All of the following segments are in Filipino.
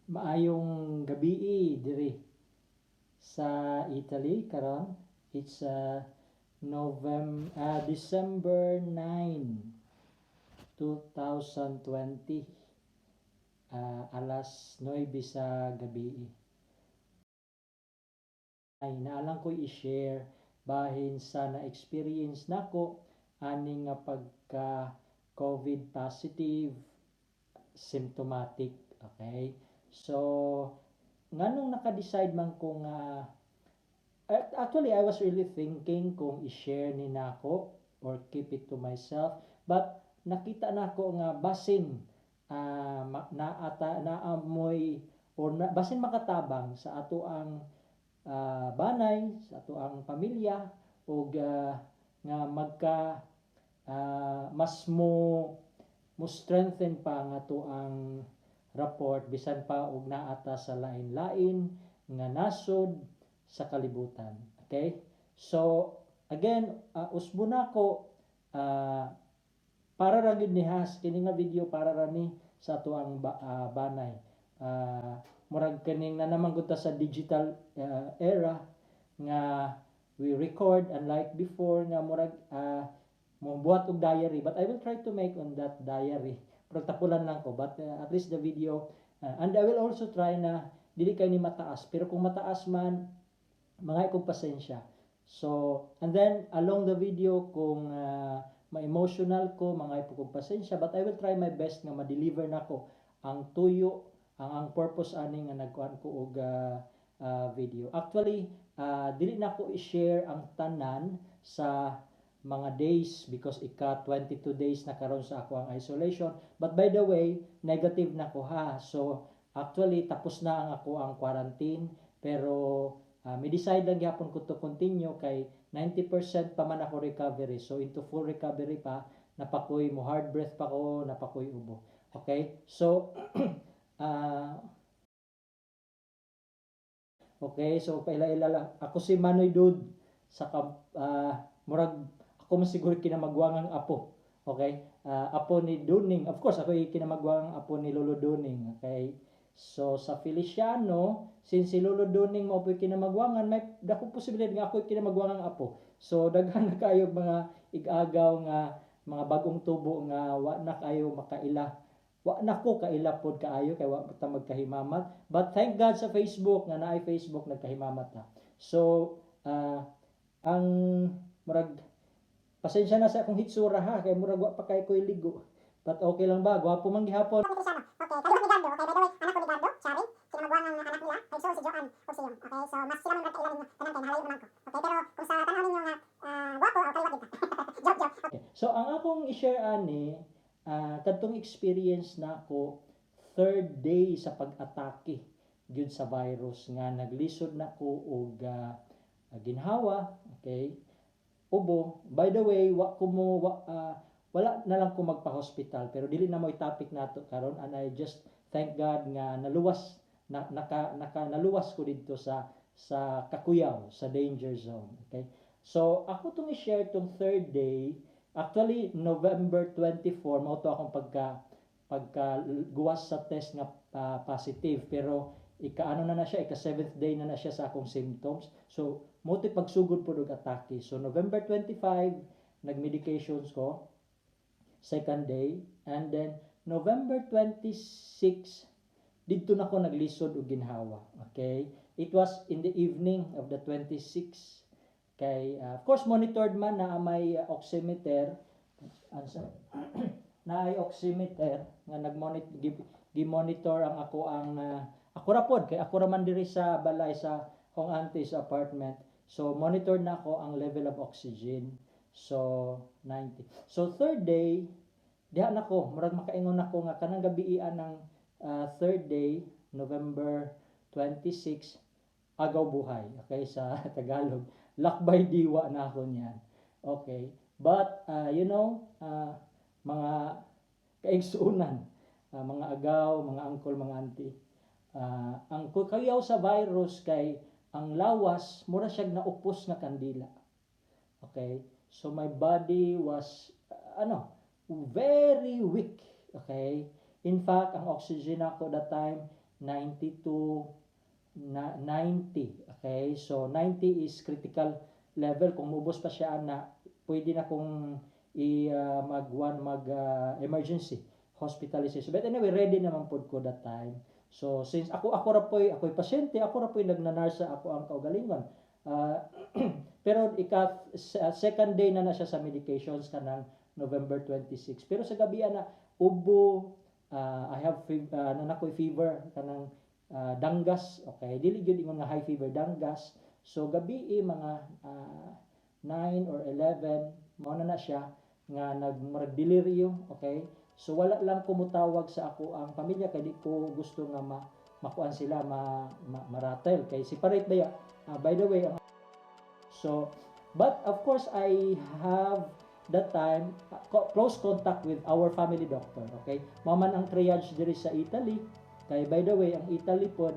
Maayong gabi diri sa Italy karon. It's December 9, 2020. Alas 9 sa gabi. Ay naalang ko i-share bahin sa na-experience nako ani nga pagka COVID positive symptomatic. Okay? So, nganong naka-decide man ko nga actually I was really thinking kung i-share ni nako or keep it to myself, but nakita nako nga basin naamoy or basin makatabang sa ato ang banay, sa ato ang pamilya o nga magka mas mo strengthen pa nga to ang rapport bisan pa og naata sa lain-lain nga nasod sa kalibutan. Okay? So again, usbo nako para ra gid ni has kini nga video para ra ni sa ato ang banay. Murag kaning na naman gud sa digital era nga we record unlike before nga murag mo buhat og diary, but I will try to make on that diary pero tapulan lang ko, but at least the video and I will also try na dili kay ni mataas, pero kung mataas man mga ikong pasensya. So and then along the video kung ma-emotional ko mga ikong pasensya, but I will try my best nga ma-deliver nako ang tuyo ang purpose ani nga nagkuhan ko og video. Actually dili na ko i-share ang tanan sa mga days because 22 days na karon sa ako ang isolation. But by the way, negative na ko ha. So actually tapos na ang ako ang quarantine, pero may decide lang gyapon ko to continue kay 90% pa man ako recovery. So into full recovery pa, napakoy mo hard breath pa ko, napakoy ubo. Okay? So okay, so paila-ila lang. Ako si Manoy Dud sa murag ako man siguro kinamagwangang apo. Okay? Apo ni Duning. Of course, ako kinamagwangang apo ni Lolo Duning. Okay? So sa Feliciano, since si Lolo Duning mo po kinamagwangan, may dako posibilidad nga ako kinamagwangang apo. So daghan na kayo mga igagaw nga mga bagong tubo nga wa na kayo makaila. Wa na ko kaila pod kaayo kay wa ta magkahimamat. But thank God sa Facebook nga naay Facebook nagkahimamat ta. So ang murag pasensya na sa akong hitsura ha kay murag wa pa kay ko ligo. But okay lang ba? Gwapo man gihapon. Okay, kayo ni Gardo. Okay, by the way, anak ko ni Gardo, Chari. Kinamagwang ang anak nila. Ay, so si Joanne o si Yong. Okay, so mas sila man magkailan ninyo. Tanan kay nahalayo naman ko. Okay, pero kung sa tanaw ninyo nga wapo, okay, wag kita. Joke. Okay. So ang akong i-share ani kadtong experience na ko third day sa pag-atake gyud sa virus nga naglisod na ko og ginhawa, okay? Ubo. By the way, wala na lang ko magpa-hospital pero dili na mo topic nato karon, and I just thank God nga naluwas naluwas ko dito sa kakuyaw, sa danger zone. Okay? So ako tong i-share tong third day, actually November 24 mao to akong pagka guwas sa test nga positive, pero ika-ano na siya, ika 7th day na siya sa akong symptoms. So mo to pagsugod po og atake. So November 25 nag-medications ko second day, and then November 26 didto na ko naglisod og ginhawa. Okay? It was in the evening of the 26 kay of course monitored man na may oximeter na ay oximeter nga gi-monitor ang ako ang ako ra pod kay ako ra man diri sa balay sa kong auntie sa apartment. So monitor na ako ang level of oxygen. So 90. So third day diha na ko murag makaingon nako nga kanang gabiian ng third day November 26 agaw buhay. Okay, sa Tagalog lakbay diwa na ako niyan. Okay, but mga kaigsuunan, mga agaw, mga uncle, mga auntie, ang kukayaw sa virus kay ang lawas mura siya naupos nga kandila. Okay, so my body was very weak. Okay, in fact ang oxygen ako that time 90 to 90. Okay, so 90 is critical level. Kung mubos pa siya na pwede na kung mag emergency hospitalization. But anyway, ready naman pod ko that time. So since ako ra po'y ako'y pasyente, ako ra po'y nagnanarsa, ako ang kaugalingon. Pero second day na siya sa medications kanang November 26. Pero sa gabi na ubo, I have nanakoy fever kanang danggas. Okay, dili gyud ingon nga high fever, danggas. So gabi mga 9 or 11 mao na siya nga nagdeliryo. Okay, so wala lang kumutawag sa ako ang pamilya kay di ko gusto nga makuan sila maratel kay separate ba ya. By the way, so but of course I have that time close contact with our family doctor. Okay, mao man ang triage diri sa Italy. Kay by the way, ang Italy pod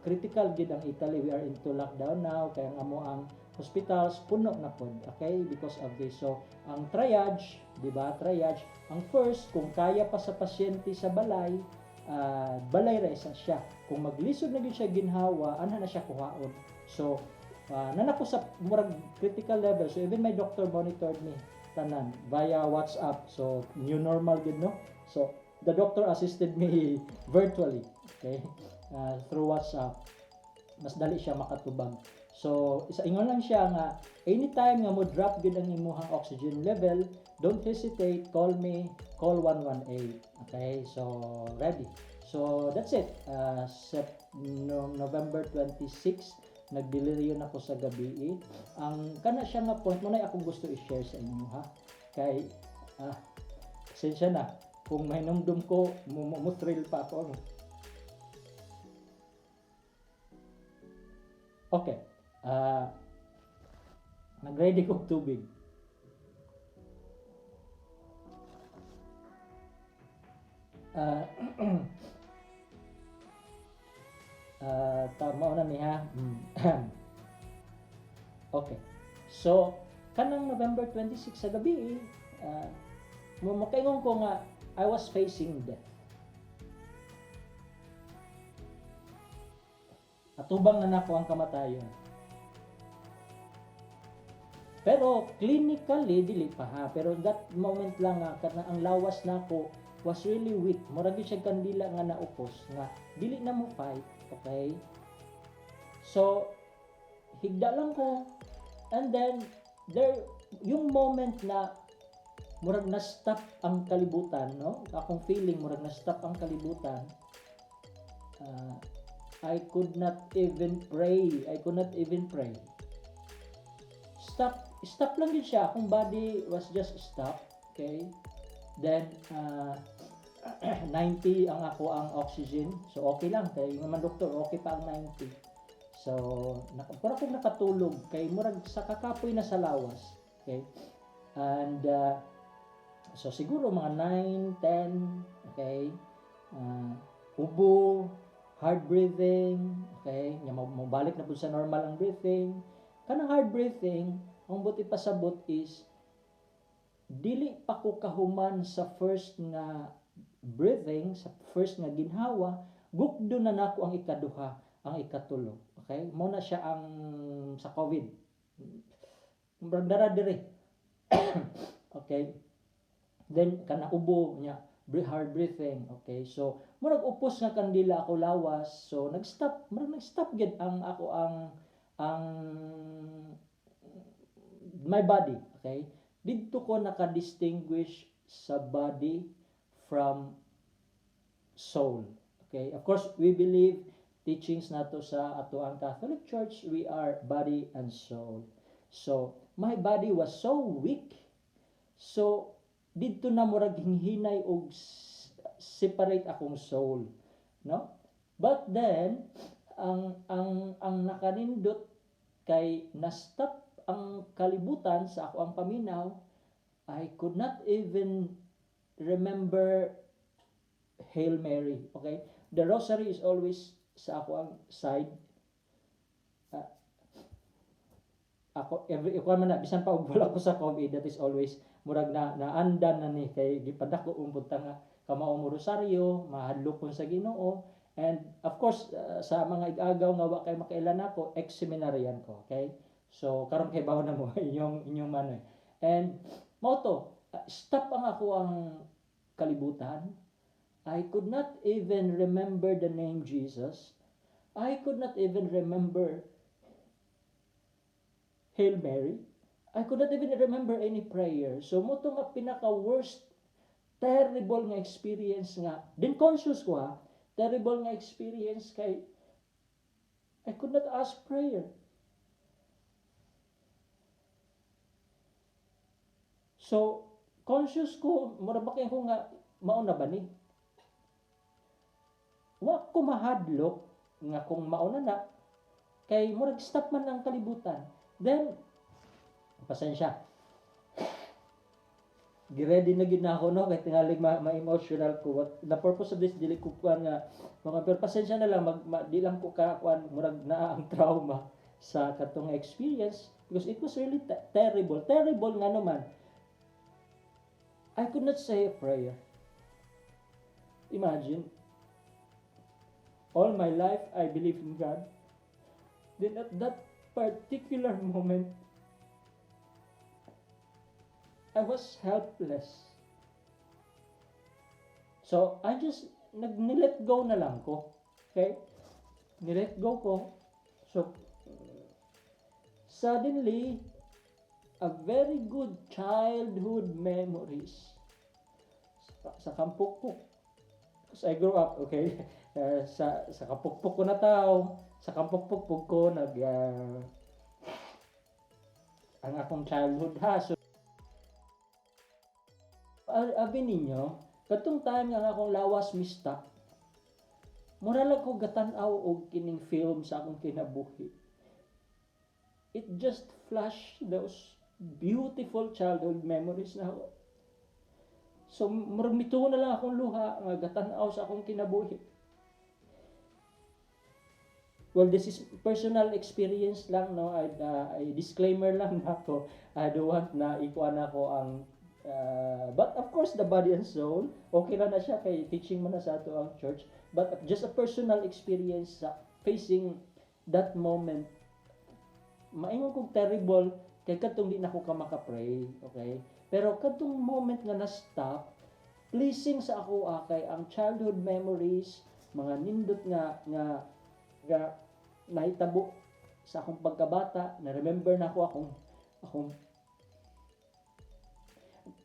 critical gid ang Italy. We are into lockdown now kay ang amo ang hospitals puno na pod. Okay, because of this. So ang triage, di ba? Triage ang first kung kaya pa sa pasyente sa balay, balay ra isa siya. Kung maglisod na gyud siya ginhawa, ana na siya kuhaon. So nanako sa murag critical level. So even my doctor monitored me tanan via WhatsApp. So new normal gid no. So the doctor assisted me virtually, okay, through WhatsApp. Mas dali siya makatubag. So isa ingon lang siya nga anytime nga mo drop gid ang imong oxygen level, don't hesitate, call me, call 118. Okay, so ready. So that's it. November 26 nagdeliryo na ko sa gabi. Ang kana siya nga point mo na akong gusto i-share sa inyo ha. Kay pasensya na kung may numdum ko thrill pa ako. Okay. Nag-ready kong tubig. Tama na niya. Okay. So, kanang November 26 sa gabi, makaingon ko nga I was facing death. Atubang na nako ang kamatayon. Pero clinically dili pa ha, pero that moment lang nga kana ang lawas nako was really weak. Murag siya kandila nga naupos nga dili na mo fight, okay? So higda lang ko, and then there yung moment na murag na stop ang kalibutan, no? Akong feeling murag na stop ang kalibutan. I could not even pray. Stop lang din siya. Akong body was just stop. Okay? Then 90 ang ako ang oxygen. So okay lang kay naman doktor, okay pa ang 90. So para kung nakatulog kay murag sa kakapoy na sa lawas. Okay? And so siguro mga 9, 10, okay? Ubo, hard breathing, okay? Nya mabalik na po sa normal ang breathing. Kanang hard breathing, ang buti pasabot is dili pa ko kahuman sa first nga breathing, sa first nga ginhawa, gukdo na nako ang ikaduha, ang ikatulo. Okay? Mao na siya ang sa COVID. Dara dire. Okay? Then kana ubo nya, hard breathing. Okay? So murag upos nga kandila ako lawas. So nag-stop gid ang ako ang my body. Okay? Dito ko naka-distinguish sa body from soul. Okay? Of course, we believe teachings nato sa ato ang Catholic Church, we are body and soul. So, my body was so weak. So, dito na murag hinay og separate akong soul, no? But then ang nakanindot kay na-stop ang kalibutan sa ako ang paminaw. I could not even remember Hail Mary. Okay? The rosary is always sa ako ang side. Ako man na bisan pa og wala ko sa COVID, that is always murag na naandan na ni kay gipadako umbot nga kamao mo rosaryo, mahadlok kon sa Ginoo, And of course, sa mga igagaw nga wa kay makailan ako, ex-seminaryan ko, okay? So karon kay bawo na mo inyong manoy. And mao to, stop ang ako ang kalibutan. I could not even remember the name Jesus. I could not even remember Hail Mary. I could not even remember any prayer. So mo to nga pinaka worst terrible nga experience nga. Din conscious ko ha, terrible nga experience kay I could not ask prayer. So, conscious ko, mura ba kayo ko nga, mauna ba ni? Wa ko mahadlok nga kung mauna na, kay murag stop man ang kalibutan. Then, pasensya. Giready na gid na ako no kay tingalig ma-emotional ko. What the purpose of this dili ko kuan nga mga pero pasensya na lang di lang ko ka kuan murag naa ang trauma sa katong experience because it was really terrible nga naman. I could not say a prayer. Imagine, all my life I believe in God. Then at that particular moment, I was helpless. So, I just, nilet go na lang ko. Okay? Nilet go ko. So, suddenly, a very good childhood memories sa Kampukpuk. Because I grew up, okay? Sa Kampukpuk ko na tao. Sa Kampukpuk ko ang akong childhood ha. So, abi ninyo, katong time nga akong lawas mista, mura lang ko gatan-aw og kining film sa akong kinabuhi. It just flashed those beautiful childhood memories na ako. So, murag mituo na lang akong luha nga gatan-aw sa akong kinabuhi. Well, this is personal experience lang, no? I disclaimer lang nako. I don't want na ikuan ako ang but of course the body and soul okay na siya kay teaching man na sa ato ang church, but just a personal experience sa facing that moment. Maingon kog terrible kay kadtong di na ko ka maka-pray, okay? Pero kadtong moment nga na-stop, pleasing sa ako kay ang childhood memories, mga nindot nga nahitabo sa akong pagkabata, na remember na akong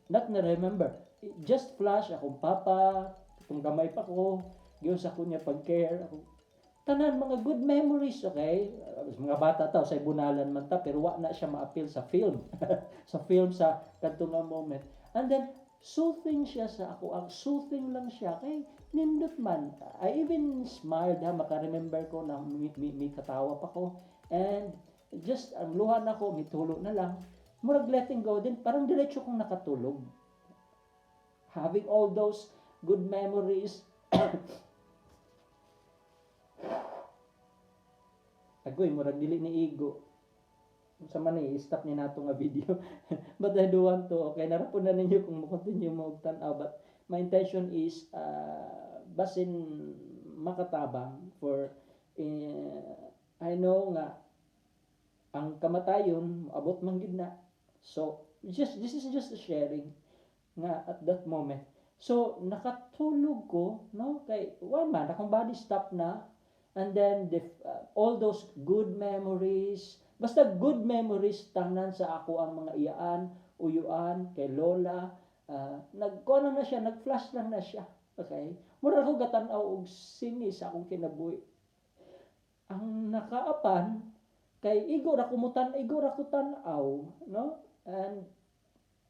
not na remember, just flash akong papa, kung gamay pa ko, giyon sa kunya pag-care, ako, tanan mga good memories, okay? Mga bata taw sa ibunalan man ta, pero wa na siya ma-appeal sa film. Sa film sa kadtong nga moment. And then, soothing siya sa ako, ang soothing lang siya, kay nindot man. I even smiled ha, maka-remember ko na may katawa pa ko. And just, ang luha na ko, mitulo na lang. Murag letting go din, parang diretso kong nakatulog. Having all those good memories. Agoy, murag dili ni ego. Sa man i-stop ni nato nga video. But I do want to, okay, narapon na ninyo kung mo-continue mo tan-aw. But my intention is, basin makatabang for, I know nga, ang kamatayon, abot man gid na. So, this is just a sharing nga at that moment. So, nakatulog ko, no? Kay, one man, akong body stop na. And then, all those good memories, basta good memories, tanan sa ako ang mga iyaan, uyuan, kay Lola, nagkuha na siya, nag-flash lang na siya. Okay? Mura ko gatanaw og sini sa akong kinabuhi. Ang nakaapan, kay igo ra ko tan-aw, no? And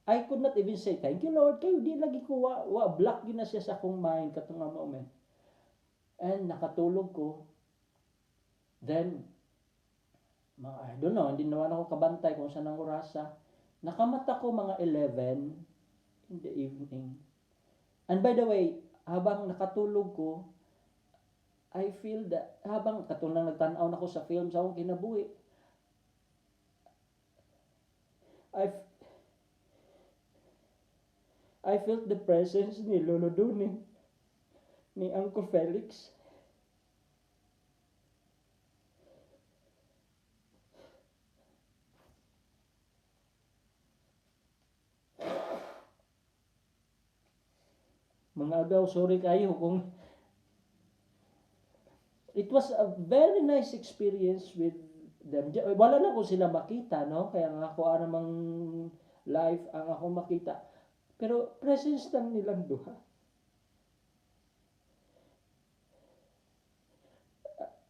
I could not even say thank you Lord kay di lagi ko wa block gina siya sa akong mind katong nga moment. And nakatulog ko. Then I don't know, hindi naman ako kabantay kung saan ang orasa. Nakamata ko mga 11 in the evening. And by the way, habang nakatulog ko, I feel that habang katulong nagtan-aw na ko sa film sa akong kinabuhi, I felt the presence ni Lolo Duni, ni Uncle Felix. agaw, sorry kayo kung it was a very nice experience with them. Wala na ko sila makita, no? Kaya nga ako namang live ang ako makita. Pero presence lang nilang duha.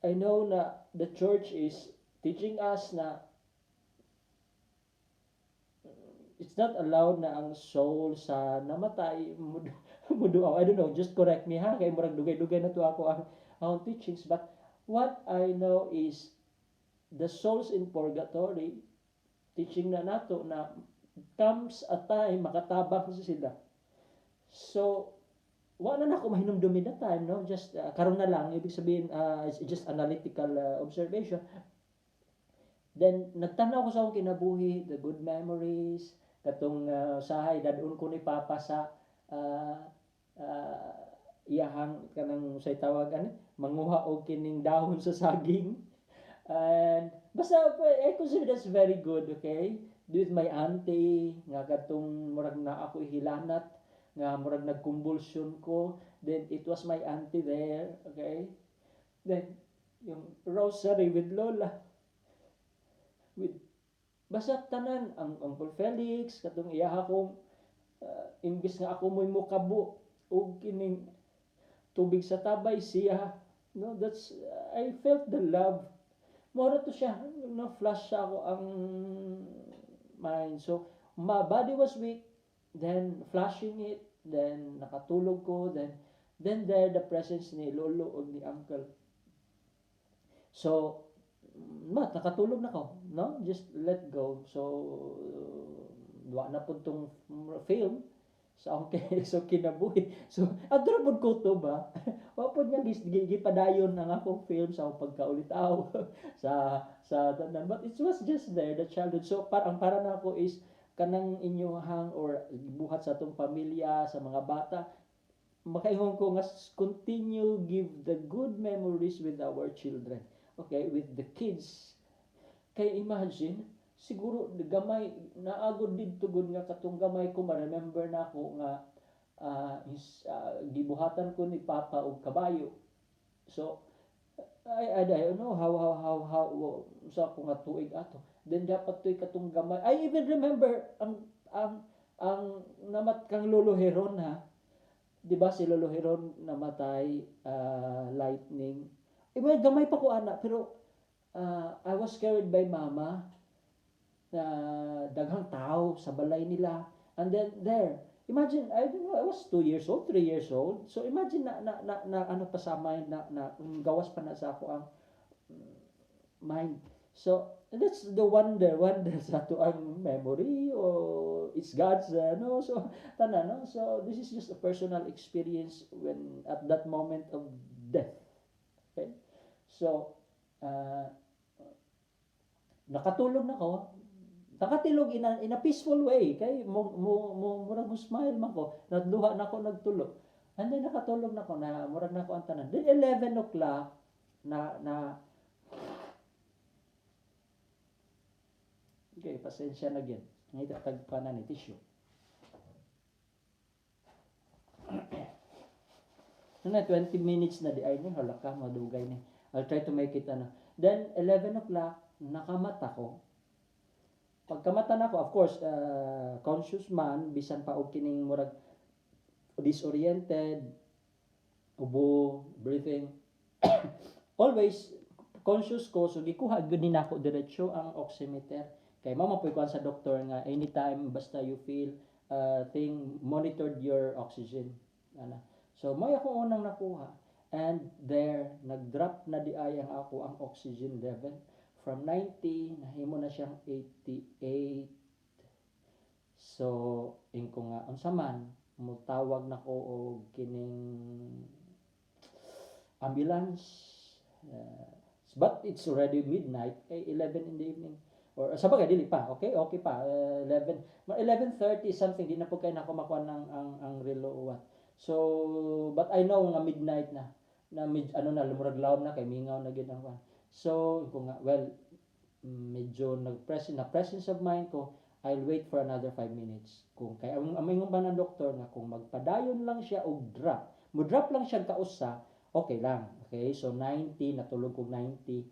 I know na the church is teaching us na it's not allowed na ang soul sa namatay muduaw. I don't know, just correct me ha, kay murag dugay-dugay na to ako ang teachings, but what I know is the souls in purgatory teaching na nato na comes a time makatabang sila. So wala na ako mahinumdumi na time, no? Just karon na lang, ibig sabihin it's just analytical observation. Then nagtanaw ko sa akong kinabuhi, the good memories, katong usahay dadun ko ni Papa sa iyahang kanang say tawag ani manguha og kining dahon sa saging. And basta I consider that's very good, okay? With my auntie nga katong murag na ako hilanat nga murag nagkumbulsyon ko, then it was my auntie there, okay? Then yung rosary with Lola, with basta tanan ang Uncle Felix katong iyaha kong imbis nga ako mo'y mukabo og kining tubig sa tabay siya, no, that's I felt the love mora to siya, no, flash sa ako ang mind. So my body was weak, then flashing it, then nakatulog ko, then there the presence ni lolo o ni uncle. So nakatulog na ko, no, just let go. So wa na pud tong film sa akong so kinabuhi. So adra pud ko to ba, wa pud niya gipadayon ang akong film sa akong pagkaulitaw sa tanan, but it was just there, the childhood. So ang para na ako is kanang inyohang or buhat sa atong pamilya, sa mga bata, makaingon ko nga continue give the good memories with our children, okay, with the kids. Kay imagine siguro gamay naagod didto gud nga katong gamay ko ma-remember na ako nga gibuhatan ko ni Papa og kabayo. So I don't know how sa ako nga tuig ato, then dapat toy katong gamay. I even remember ang namat kang Lolo Heron ha, di ba si Lolo Heron namatay lightning. Iba gamay pa ko ana, pero I was carried by mama na daghang tao sa balay nila, and then there imagine, I don't know, I was 2 years old, 3 years old, so imagine na ano pa sa mind na gawas pa na sa ako ang mind. So that's the wonder sa to ang memory, or it's God's no, so tanan, no. So this is just a personal experience when at that moment of death, okay? So nakatulog na ko, nakatilog in a peaceful way, kay murag mo smile man ko, nadluha na ko nagtulog, and then nakatulog na ko na murag na ko ang tanan. Then 11 o'clock na okay, pasensya na gyud ngay tagpanan ni tissue. Na 20 minutes na di ay ni hala ka madugay ni. I'll try to make it ano. Then 11 o'clock nakamata ko. Pagkamata na ko, of course, conscious man, bisan pa og kining murag disoriented, ubo, breathing. Always conscious ko, so gikuha gyud ni nako diretso ang oximeter. Kay mama puy ko sa doktor nga anytime basta you feel monitored your oxygen. Ana. So may ako unang nakuha, and there nag-drop na di ay ang ako ang oxygen level. From 90, nahimo na siyang 88. So, ingko nga, unsa man, mutawag na ko og kining ambulance. But it's already midnight, 11 in the evening. Or sa bagay, dili pa, okay pa, 11:30 something, di na po kayo nako makuha ng ang relo o what. So, but I know nga midnight na lumurag lawom na, kay mingaw na gid ang. So, ko nga, well, medyo na presence of mind ko, I'll wait for another 5 minutes. Kung kay ang amingon ba ng doktor nga kung magpadayon lang siya og drop, mo drop lang siya kausa, okay lang. Okay, so 90 natulog ko 90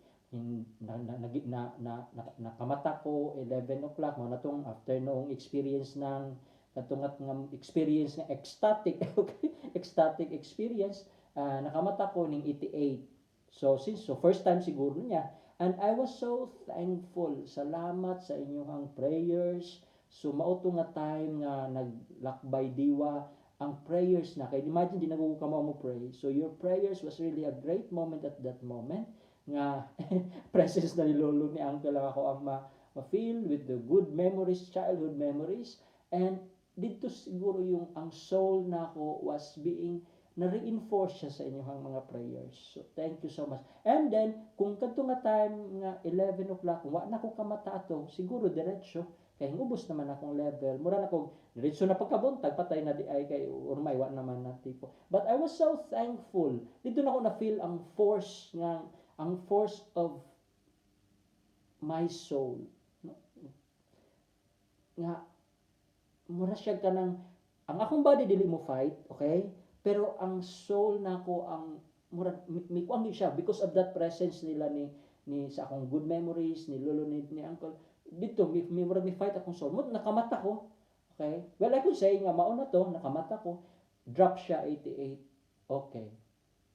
nakamata ko 11 o'clock mo na tong after noong experience ng katungat ng experience ng ecstatic okay ecstatic experience nakamata ko ning 88 so first time siguro niya. And I was so thankful. Salamat sa inyong prayers. So mao to nga time nga naglakbay diwa ang prayers na. Kaya imagine di nagugo ka mo pray. So your prayers was really a great moment at that moment. Nga presence na ni Lolo ni Uncle lang ako ang ma-feel with the good memories, childhood memories. And dito siguro yung ang soul na ako was being na-reinforce siya sa inyong mga prayers. So, thank you so much. And then, kung kadto nga time nga 11 o'clock, kung wa na ko kamata ato, siguro diretso, kay ubos naman akong level. Mura na ko, diretso na pagkabuntag, patay na di ay kay urmay, wa naman na tipo. But I was so thankful. Dito na ko na-feel ang force of my soul. Nga, mura siya ka ng, ang akong body dili mo fight, okay? Pero ang soul nako ang murag mi kuan siya because of that presence nila ni sa akong good memories ni lolo ni uncle dito mi murag mi fight akong soul mo nakamata ko, okay, well I could say nga mao na to nakamata ko, drop siya 88, okay,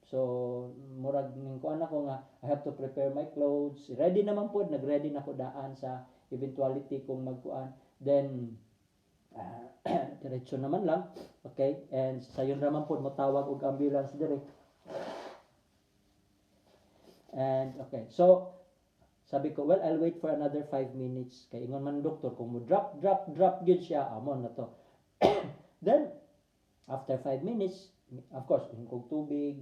so murag ning kuan ako nga I have to prepare my clothes, ready naman po, nagready na ko daan sa eventuality kung magkuan, then diretso naman lang, okay, and sayon raman po motawag og ambulance dire. And okay, so sabi ko, well, I'll wait for another 5 minutes kay ingon man doktor kung mo drop gyud siya amo na to. Then after 5 minutes, of course kung tubig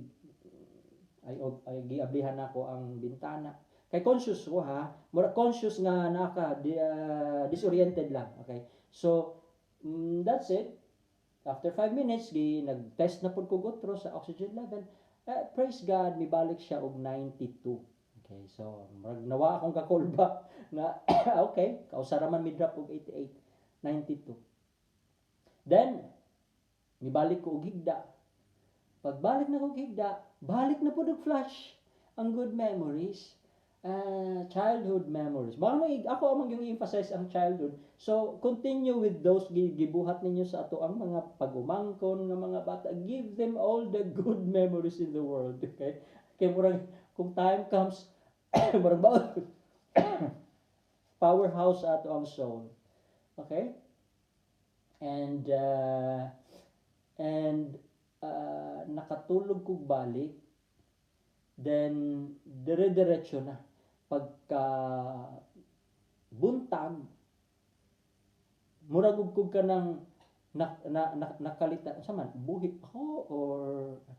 ay giablihan nako ang bintana kay conscious ko ha, mura conscious nga naka disoriented lang, okay, so that's it. After 5 minutes, nag-test na po ko gutro sa oxygen level. Praise God, mibalik siya og 92. Okay, so nawa akong ka-call back na okay, kausaraman mi drop og 88, 92. Then, mibalik ko og higda. Pagbalik na ko og higda, balik na po og flash ang good memories. Childhood memories. Ako amang yung emphasize ang childhood. So, continue with those gibuhat ninyo sa ato ang mga pagumangkon ng mga bata. Give them all the good memories in the world. Okay? Kaya murag, kung time comes, murag ba powerhouse ato ang soul. Okay? And nakatulog ko balik. Then, dire-diretso na. Pagka buntag, murag ug ka ng nakalita sa man buhi ako or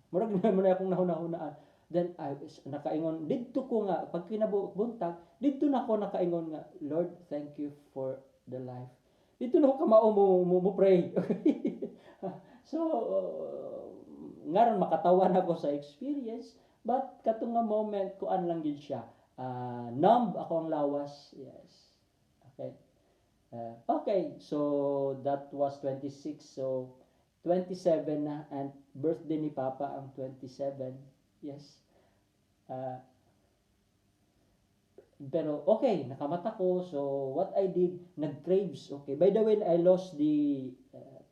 murag naman akong nahuna-hunaan. Then I was nakaingon didto ko nga pag kinabuntag didto na ako nakaingon nga Lord, thank you for the life. Dito na ako kamao mo pray. So ngaron makatawan ako sa experience, but katong nga moment kuan lang gid siya. Numb ako ang lawas. Yes. Okay. Okay, so that was 26. So 27 na and birthday ni Papa ang 27. Yes. Pero okay, nakamata ko. So what I did, nag-craves. Okay. By the way, I lost the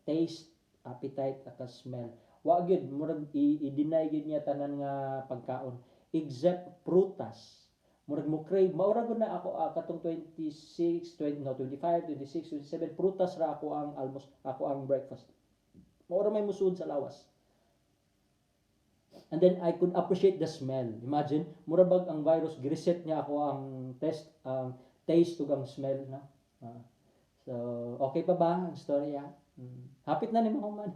taste, appetite, aka smell. Wa gyud murag i-deny gyud niya tanan nga pagkaon except prutas. Murag mo crave maura gud na ako katong 25, 26, 27 prutas ra ako ang almost ako ang breakfast. Maura may musud sa lawas. And then I could appreciate the smell. Imagine, mura bag ang virus gireset niya ako ang taste ug ang smell na. So okay pa ba ang storya? Hapit na ni mo man.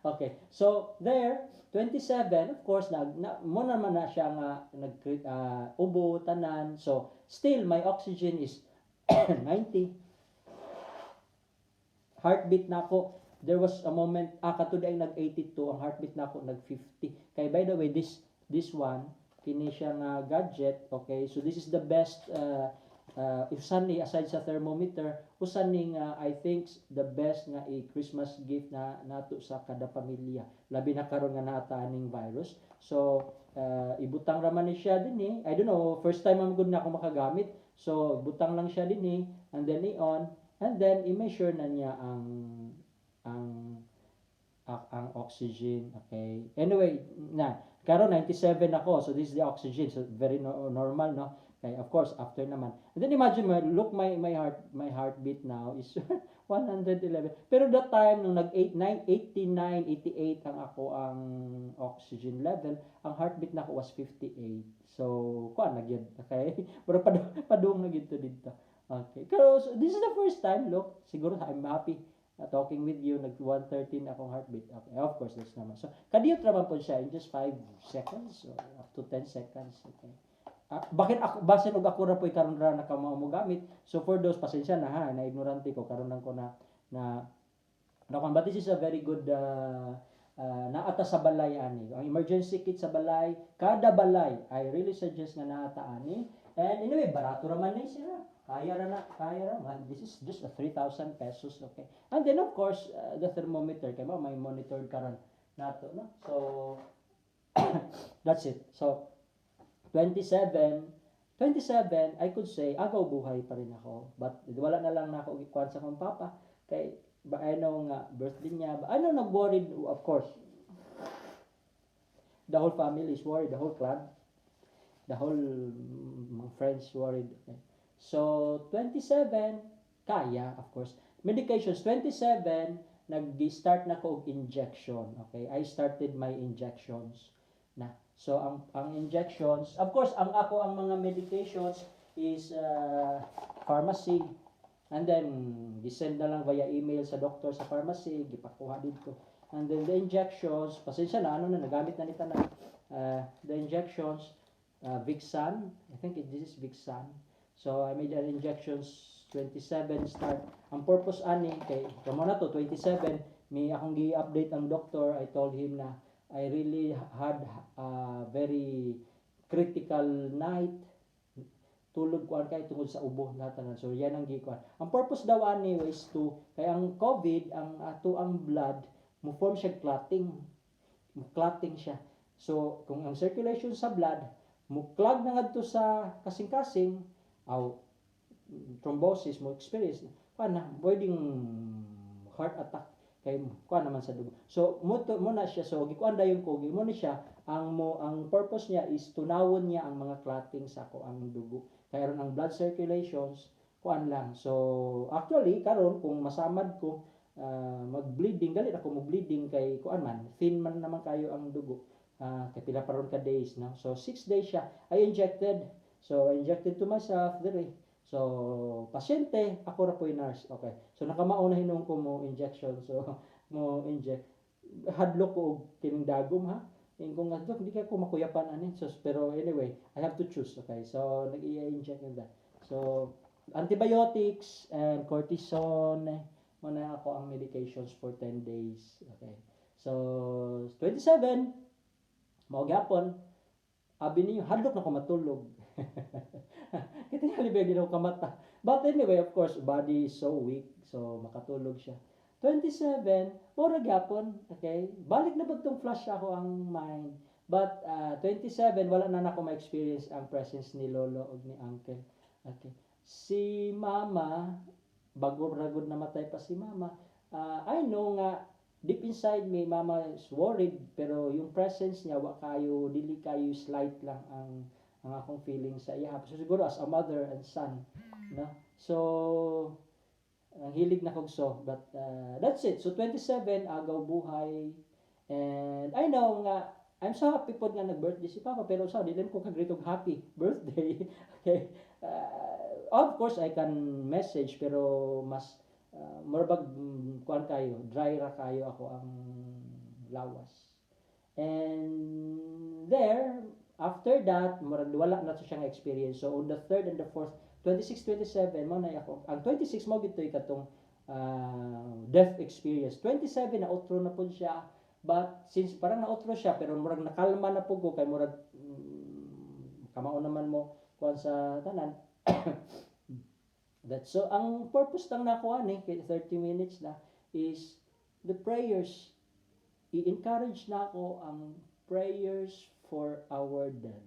Okay. So there 27, of course mo naman na siya nga ubo tanan. So still my oxygen is 90. Heartbeat na ako. There was a moment katuday nag-82 ang heartbeat na ako nag-50. Kay by the way this one kini siya nga gadget, okay? So this is the best usan ni aside sa thermometer, usan ni nga I think the best nga Christmas gift na nato sa kada pamilya, labi na karon nga naa ning virus. So ibutang raman ni siya dinhi, I don't know, first time man gud na ako makagamit, so butang lang siya dinhi and then i-on and then i-measure na niya ang ang oxygen. Okay, anyway, na karon 97 ako, so this is the oxygen, so very normal, no? Okay, of course after naman, and then imagine mo, look, my heartbeat now is 111, pero that time nung nag 89 88 ang ako ang oxygen level, ang heartbeat nako was 58. So kuan na gyud, okay? Pero padung na gyud to dito. Okay, pero so, this is the first time, look, siguro I'm happy talking with you, nag 113 akong heartbeat. Okay, of course, that's naman. So, kadiyot naman po siya in just 5 seconds or up to 10 seconds. Okay. Bakit ako, basin og ako ra po karon ra nakamao mo gamit. So, for those, pasensya na ha, na ignorante ko, karon lang ko na but this is a very good naata sa balay ani. Ang emergency kit sa balay, kada balay, I really suggest nga naata ani. And anyway, barato raman ni siya. Kaya ra. This is just a 3,000 pesos, okay. And then of course, the thermometer kay mo may monitored karon nato, no. So that's it. So 27 I could say agaw buhay pa rin ako. But wala na lang nako ikuan sa akong papa kay ba I know nga birthday niya. Ba I know nag-worried, of course. The whole family is worried, the whole clan, the whole friends worried. Okay. So 27 kaya, of course. Medications 27 nag-start na ko og injection. Okay, I started my injections na. So ang injections, of course, ang mga medications is pharmacy. And then gisend na lang via email sa doktor sa pharmacy, gipakuha dito. And then the injections, pasensya na nagamit na nita na the injections, Vixan, I think this is Vixan. So I made an injections 27 start. Ang purpose ani kay kamo na to 27, may akong gi-update ang doctor. I told him na I really had a very critical night. Tulog ko kay tungod sa ubo natanan. So yan ang gikuan. Ang purpose daw ani is to kay ang COVID, ang ato ang blood mo form siya clotting. Mo clotting siya. So kung ang circulation sa blood mo clog na ngadto sa kasing-kasing aw thrombosis mo experience kana pwedeng heart attack kay kuan naman sa dugo. So mo na siya, so gikuan dayon ko mo ni siya ang purpose niya is tunawon niya ang mga clotting sa ako ang dugo kay ron ang blood circulations kuan lang. So actually karon kung masamad ko mag-bleeding dali ako mo bleeding kay kuan man thin man naman kayo ang dugo. Kay pila pa ron ka days, no? So 6 days siya I injected. So I injected to myself dire. So pasyente ako ra po nurse. Okay, so nakamao na hinung ko mo injection. So mo inject hadlok ko og kining dagom ha. Ingkong nga dok, hindi ka ko makuyapan ani. So pero anyway, I have to choose. Okay, so nag-i-inject na. So antibiotics and cortisone muna ako ang medications for 10 days. Okay, so 27 mao gyapon abi niyo hadlok na ko matulog. Kita nga libay ginaw kamata. But anyway, of course, body is so weak, so makatulog siya. 27, mura gyapon, okay? Balik na ba itong flash ako ang mind. But 27, wala na nako ma-experience ang presence ni lolo o ni uncle. Okay. Si mama, bago ragod namatay pa si mama, I know nga, deep inside me, mama is worried, pero yung presence niya, dili kayo slight lang ang akong feeling sa iya. So siguro as a mother and son, no? So ang hilig na kog so, but that's it. So 27 agaw buhay, and I know nga I'm so happy po nga nag-birthday si Papa, pero sa dili ko kag happy birthday. Okay, of course I can message, pero mas murabag kuan kayo, dry ra kayo ako ang lawas. And there after that, wala na siyang experience. So, on the 3rd and the 4th, 26, 27, mo na ako. Ang 26 mo gito katong death experience. 27 na outro na po siya. But, since parang na outro siya, pero murag nakalma na po ko, kay murag kamao naman mo kuan sa tanan. That's so ang purpose lang nakuha ni kay 30 minutes na is the prayers. I-encourage na ako ang prayers for our dead.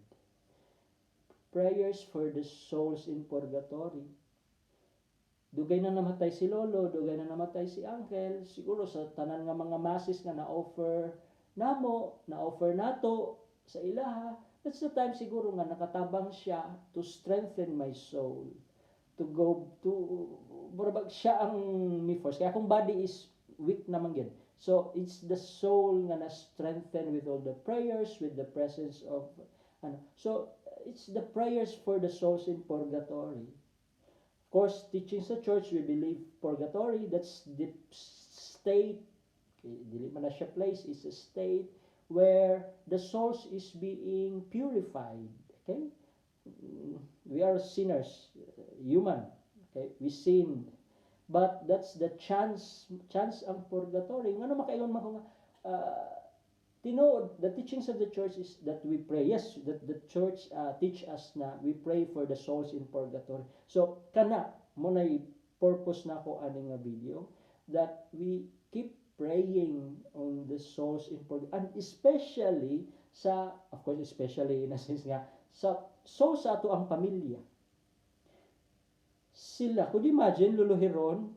Prayers for the souls in purgatory. Dugay na namatay si lolo, dugay na namatay si uncle, siguro sa tanan nga mga masses nga na-offer nato sa ilaha, that's the time siguro nga nakatabang siya to strengthen my soul, to go to murabag siya ang me force, kaya akong body is weak naman gyud, so it's the soul nga na strengthen with all the prayers, with the presence of so it's the prayers for the souls in purgatory. Of course, teaching sa church, we believe purgatory, that's the state, okay, dili man na siya place, is a state where the souls is being purified. Okay? We are sinners, human. Okay? We sin. But that's the chance ang purgatory. Nga naman makaingon man ko nga, the teachings of the church is that we pray. Yes, that the church teach us na we pray for the souls in purgatory. So, kana, mo na purpose na ko aning nga video, that we keep praying on the souls in purgatory. And especially in a sense nga, sa ato ang pamilya. Sila, could you imagine, luluhiron,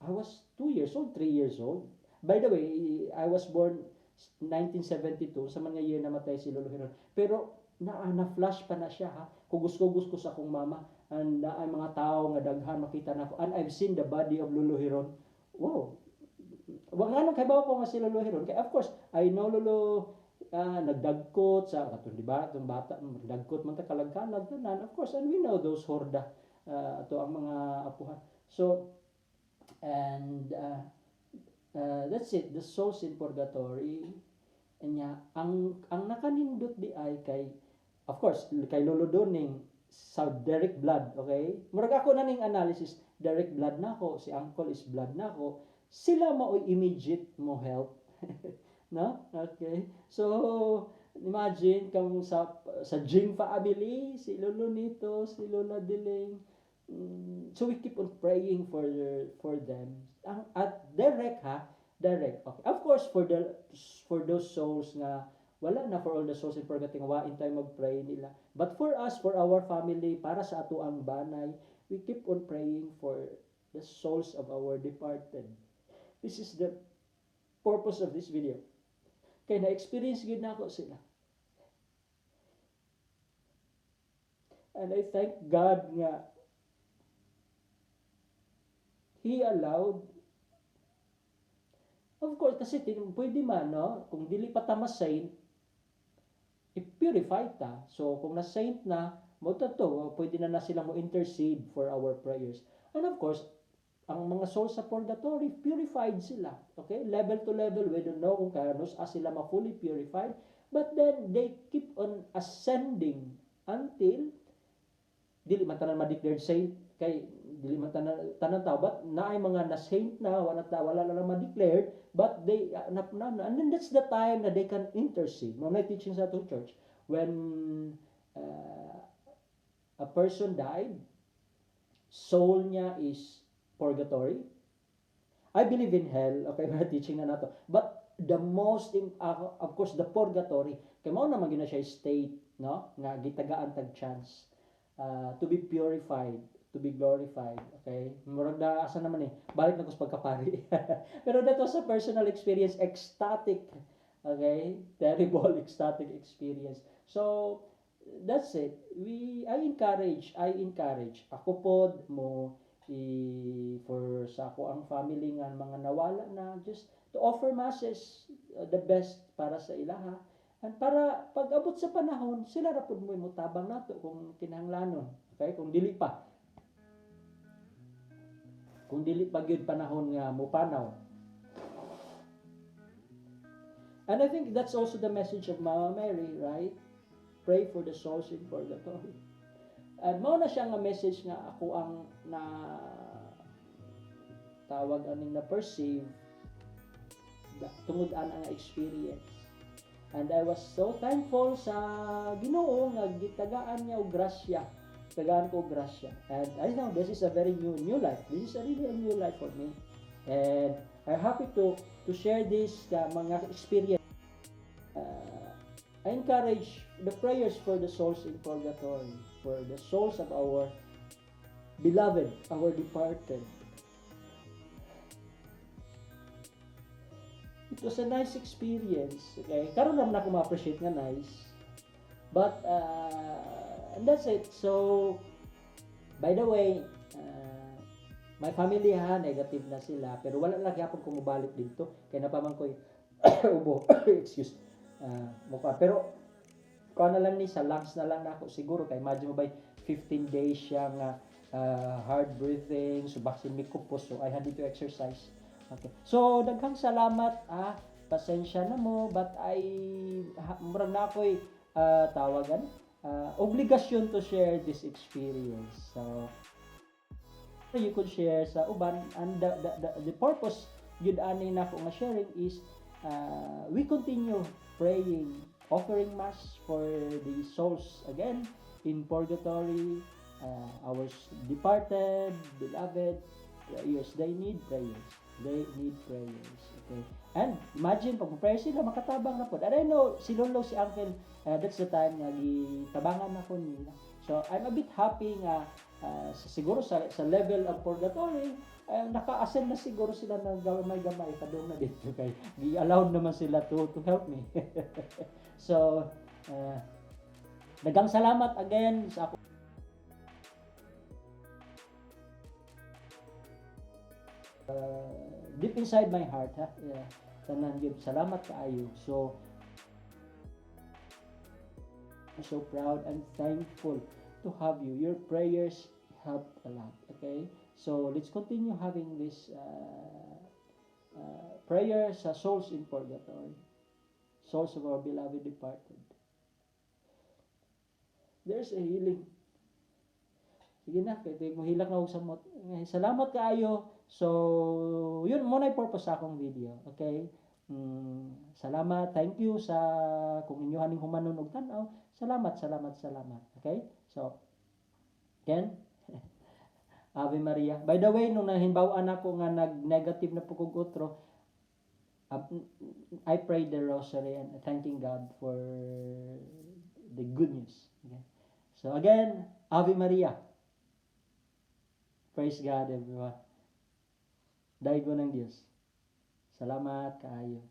I was 2 years old, 3 years old. By the way, I was born 1972, sa mga year namatay si Lolo Heron. Pero na-flash pa na siya, ha. Kugus-kugus ko sa akong mama, and ay mga tao nga daghan makita na ako, and I've seen the body of Lolo Heron. Wow. Wa nga nang kaybaw ko nga si Lolo Heron. Kaya of course, I know Lolo nagdagkot sa katong di ba, itong bata nagdagkot man ta kalagkanag tanan. Of course, and we know those horda ato ang mga apuhan. So and that's it, the souls in purgatory. Anya ang nakanindot di ay kay, of course, kay Lolo Doning sa direct blood, okay? Murag ako na ning analysis, direct blood nako, si uncle is blood nako, sila maoy immediate mo help. No? Okay. So imagine kung sa Jing family, si Lolo Nito, si Lola Diling, so we keep on praying for them. At direct. Okay. Of course, for those souls nga wala na, for all the souls in purgatory nga wain tayo mag-pray nila. But for us, for our family, para sa ato ang banay, we keep on praying for the souls of our departed. This is the purpose of this video. Kaya na-experience gid na ako sila. And I thank God nga He allowed. Of course, kasi pwede man, no? Kung dili pa ta ma-saint, i-purify ta. So, kung na-saint na, pwede na silang mo-intercede for our prayers. And of course, ang mga souls sa purgatory, purified sila. Okay? Level to level, we don't know kung kailan sila ma-fully purified. But then, they keep on ascending until dili man tanan ma-declared saint, kay dili man tanan tao, but naay mga na-saint na, wala na ma-declared, but they, and then that's the time na they can intercede. Mga teaching sa atong church, when a person died, soul niya is purgatory. I believe in hell, okay, mga teaching na nato. But the most, of course, the purgatory, kay mao naman gina siya state, no, nga gitagaan tag chance to be purified, to be glorified, okay? Murag na asa naman balik na ko sa pagkapari. Pero that was a personal experience, ecstatic, okay? Terrible ecstatic experience. So that's it. I encourage ako pod mo for sa ako ang family nga mga nawala na, just to offer masses, the best para sa ilaha, and para pag abot sa panahon sila ra pud mo tabang nato kung kinahanglanon, okay? Kung dili pa gyud panahon nga mopanaw. And I think that's also the message of Mama Mary, right? Pray for the souls in purgatory. And mao na siya nga message nga ako ang na tawag aning na perceive tungod ang experience. And I was so thankful sa Ginoo nga gitagaan niya og grasya tagaan ko grasya. And I know this is a very new life. This is a really a new life for me. And I'm happy to share this mga experience. I encourage the prayers for the souls in purgatory, for the souls of our beloved, our departed. It was a nice experience. Okay, karon naman ako ma-appreciate nga nice. But and that's it. So by the way, my family ha negative na sila pero wala lang gyapon ko mobalik dito kay napaman ko ubo. Excuse. Mukha pero kuha na lang ni sa lungs na lang na ako siguro kay imagine mo ba 15 days siya nga hard breathing so vaccine mi kupos so I had to exercise. Okay. So daghang salamat pasensya na mo but murag na ako'y tawagan obligasyon to share this experience. So you could share sa uban and the purpose yun ani nako nga sharing is we continue praying, offering mass for the souls again in purgatory, our departed, beloved, prayers. They need prayers. They need prayers. Okay. And imagine pag prayer sila makatabang na po. And I know si Lolo si Uncle that's the time nga gitabangan na ko nila. So I'm a bit happy nga siguro sa level of purgatory naka-ascend na siguro sila ng gamay-gamay kadong na dito kay gi-allowed naman sila to help me. So daghang salamat again sa ako deep inside my heart tanan gyud salamat kaayo. So I'm so proud and thankful to have you. Your prayers helped a lot. Okay, so let's continue having this prayer sa souls in purgatory, souls of our beloved departed. There's a healing. Sige na, kaya mo hilak na sa mot. Salamat kaayo. So, yun muna yung purpose sa akong video. Okay? Salamat. Thank you sa kung inyo haning humanon og tan-aw. Salamat. Okay? So, again, Ave Maria. By the way, nung nahinbawaan ako nga nag-negative na pukog utro, I prayed the rosary and thanking God for the good news. Okay? So, again, Ave Maria. Praise God, everyone. Daig ko ng Diyos. Salamat kaayo.